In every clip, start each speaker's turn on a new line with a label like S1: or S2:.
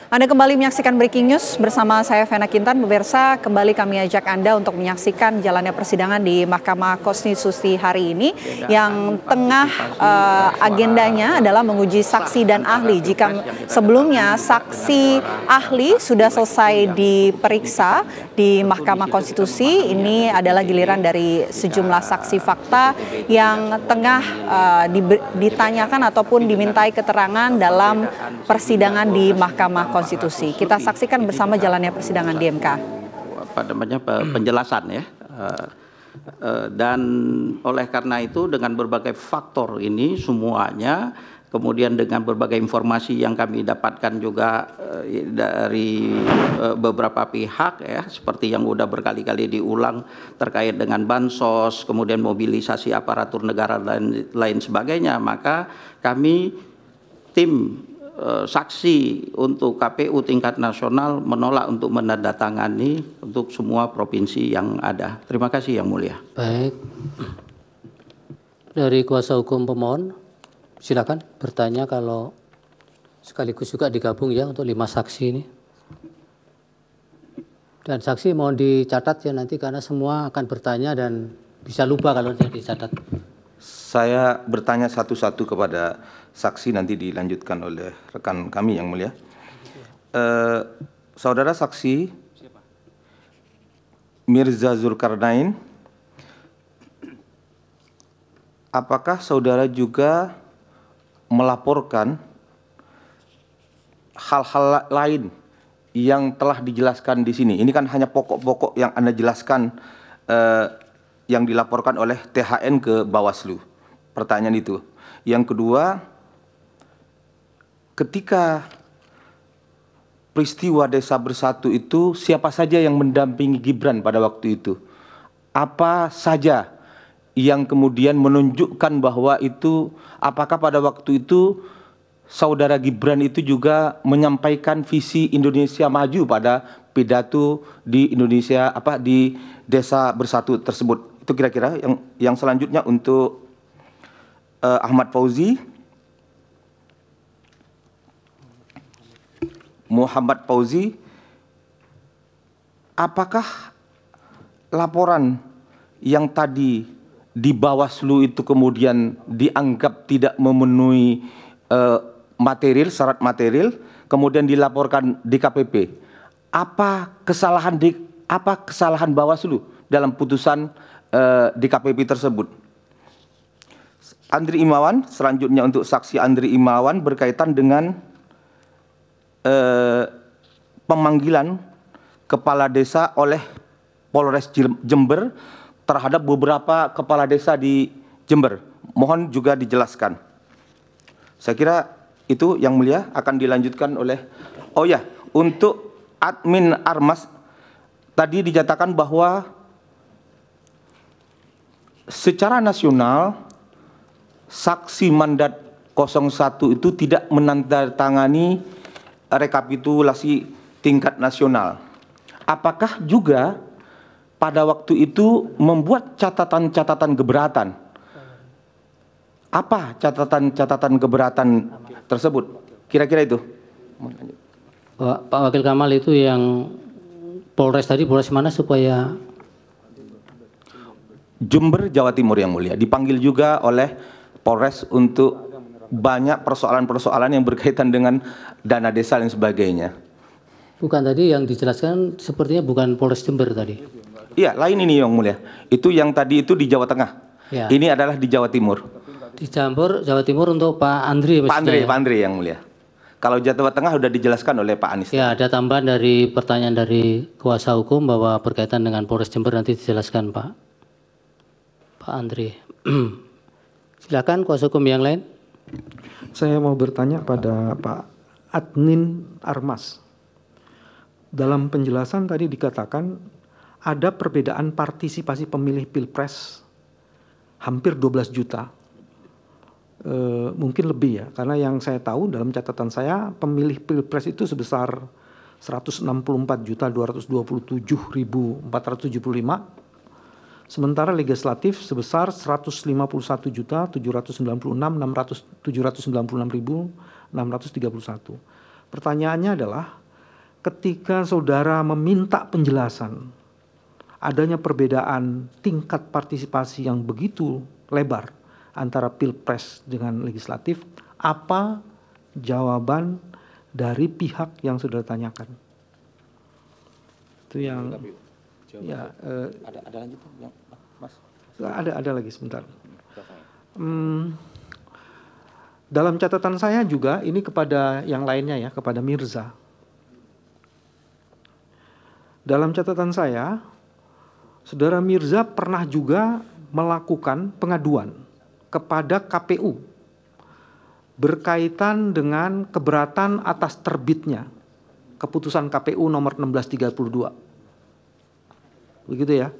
S1: Anda kembali menyaksikan Breaking News bersama saya Vena Kintan. Pemirsa, kembali kami ajak Anda untuk menyaksikan jalannya persidangan di Mahkamah Konstitusi hari ini yang tengah agendanya adalah menguji saksi dan ahli. Jika sebelumnya saksi ahli sudah selesai diperiksa di Mahkamah Konstitusi, ini adalah giliran dari sejumlah saksi fakta yang tengah ditanyakan ataupun dimintai keterangan dalam persidangan di Mahkamah Konstitusi. Kita saksikan bersama jalannya persidangan di MK.
S2: Penjelasan ya. Dan oleh karena itu dengan berbagai faktor ini semuanya, kemudian dengan berbagai informasi yang kami dapatkan juga dari beberapa pihak ya, seperti yang sudah berkali-kali diulang terkait dengan bansos, kemudian mobilisasi aparatur negara dan lain sebagainya, maka kami tim saksi untuk KPU tingkat nasional menolak untuk menandatangani untuk semua provinsi yang ada. Terima kasih Yang Mulia.
S3: Baik. Dari kuasa hukum pemohon, silakan bertanya, kalau sekaligus juga digabung ya untuk 5 saksi ini. Dan saksi mohon dicatat ya nanti, karena semua akan bertanya dan bisa lupa kalau tidak dicatat.
S4: Saya bertanya satu-satu kepada saksi, nanti dilanjutkan oleh rekan kami Yang Mulia. Saudara saksi Mirza Zulkarnain, apakah saudara juga melaporkan hal-hal lain yang telah dijelaskan di sini? Ini kan hanya pokok-pokok yang Anda jelaskan yang dilaporkan oleh THN ke Bawaslu. Pertanyaan itu. Yang kedua, ketika peristiwa Desa Bersatu itu, siapa saja yang mendampingi Gibran pada waktu itu? Apa saja yang kemudian menunjukkan bahwa itu, apakah pada waktu itu saudara Gibran itu juga menyampaikan visi Indonesia Maju pada pidato di Indonesia di Desa Bersatu tersebut? Itu kira-kira yang selanjutnya untuk Ahmad Fauzi. Muhammad Fauzi, apakah laporan yang tadi di Bawaslu itu kemudian dianggap tidak memenuhi syarat material, kemudian dilaporkan di KPP? Apa kesalahan Bawaslu dalam putusan di KPP tersebut? Andri Imawan, selanjutnya untuk saksi Andri Imawan berkaitan dengan pemanggilan kepala desa oleh Polres Jember terhadap beberapa kepala desa di Jember. Mohon juga dijelaskan. Saya kira itu Yang Mulia, akan dilanjutkan oleh, untuk admin Armas, tadi dinyatakan bahwa secara nasional saksi mandat 01 itu tidak menandatangani rekapitulasi tingkat nasional. Apakah juga pada waktu itu membuat catatan-catatan keberatan? Apa catatan-catatan keberatan tersebut? Kira-kira itu.
S3: Pak Wakil Kamal, itu yang Polres tadi, Polres mana supaya?
S4: Jember, Jawa Timur Yang Mulia. Dipanggil juga oleh Polres untuk banyak persoalan-persoalan yang berkaitan dengan dana desa dan sebagainya.
S3: Bukan, tadi yang dijelaskan sepertinya bukan Polres Jember tadi.
S4: Iya, lain ini Yang Mulia. Itu yang tadi itu di Jawa Tengah. Ya. Ini adalah di Jawa Timur.
S3: Di Jawa Timur untuk Pak Andri.
S4: Pak Andri Yang Mulia. Kalau Jawa Tengah sudah dijelaskan oleh Pak Anies.
S3: Ya, ada tambahan dari pertanyaan dari kuasa hukum bahwa berkaitan dengan Polres Jember, nanti dijelaskan Pak Andri. Silakan kuasa hukum yang lain.
S5: Saya mau bertanya pada Pak Admin Armas. Dalam penjelasan tadi dikatakan ada perbedaan partisipasi pemilih Pilpres hampir 12 juta. Mungkin lebih ya, karena yang saya tahu dalam catatan saya pemilih Pilpres itu sebesar 164.227.475. Sementara legislatif sebesar 151.796.691. Pertanyaannya adalah ketika saudara meminta penjelasan adanya perbedaan tingkat partisipasi yang begitu lebar antara pilpres dengan legislatif, apa jawaban dari pihak yang saudara tanyakan? Itu yang ya,
S4: ada lanjut yang Mas?
S5: Ada lagi sebentar. Dalam catatan saya juga ini kepada yang lainnya ya, kepada Mirza. Dalam catatan saya, Saudara Mirza pernah juga melakukan pengaduan kepada KPU berkaitan dengan keberatan atas terbitnya keputusan KPU nomor 1632. Begitu ya.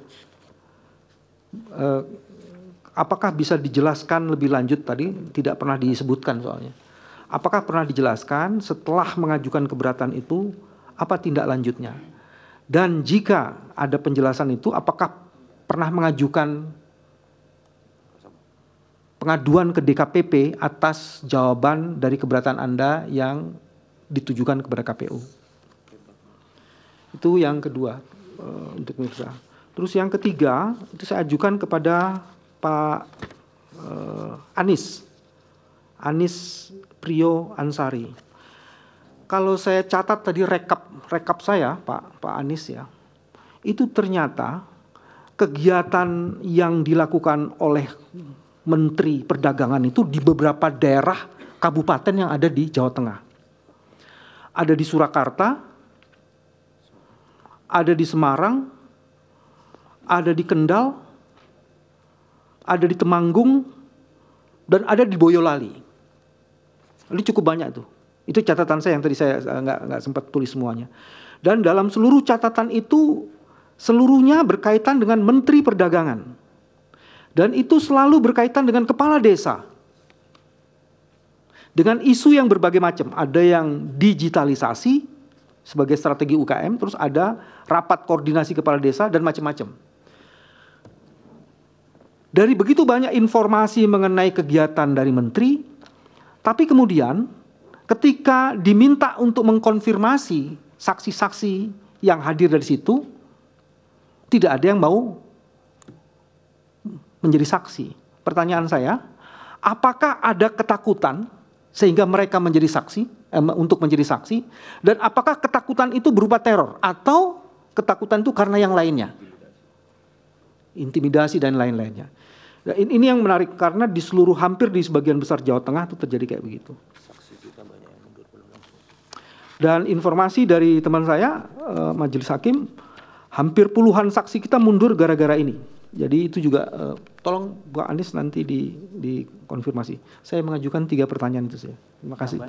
S5: Apakah bisa dijelaskan lebih lanjut tadi? Tidak pernah disebutkan soalnya. Apakah pernah dijelaskan setelah mengajukan keberatan itu apa tindak lanjutnya? Dan jika ada penjelasan itu, apakah pernah mengajukan pengaduan ke DKPP atas jawaban dari keberatan Anda yang ditujukan kepada KPU? Itu yang kedua untuk Mirza. Terus yang ketiga, itu saya ajukan kepada Pak Anies Priyo Ansari. Kalau saya catat tadi rekap saya Pak Anies ya, itu ternyata kegiatan yang dilakukan oleh Menteri Perdagangan itu di beberapa daerah kabupaten yang ada di Jawa Tengah. Ada di Surakarta, ada di Semarang, ada di Kendal, ada di Temanggung, dan ada di Boyolali. Ini cukup banyak tuh. Itu catatan saya yang tadi saya nggak sempat tulis semuanya. Dan dalam seluruh catatan itu, seluruhnya berkaitan dengan Menteri Perdagangan. Dan itu selalu berkaitan dengan kepala desa. Dengan isu yang berbagai macam. Ada yang digitalisasi sebagai strategi UKM, terus ada rapat koordinasi kepala desa, dan macam-macam. Dari begitu banyak informasi mengenai kegiatan dari menteri, tapi kemudian ketika diminta untuk mengkonfirmasi saksi-saksi yang hadir dari situ, tidak ada yang mau menjadi saksi. Pertanyaan saya, apakah ada ketakutan sehingga mereka menjadi saksi, untuk menjadi saksi, dan apakah ketakutan itu berupa teror atau ketakutan itu karena yang lainnya? Intimidasi dan lain-lainnya. Nah, ini yang menarik karena di seluruh hampir di sebagian besar Jawa Tengah itu terjadi kayak begitu. Dan informasi dari teman saya, Majelis Hakim, hampir puluhan saksi kita mundur gara-gara ini. Jadi itu juga tolong Bu Anies nanti dikonfirmasi. Saya mengajukan 3 pertanyaan itu saja. Terima kasih.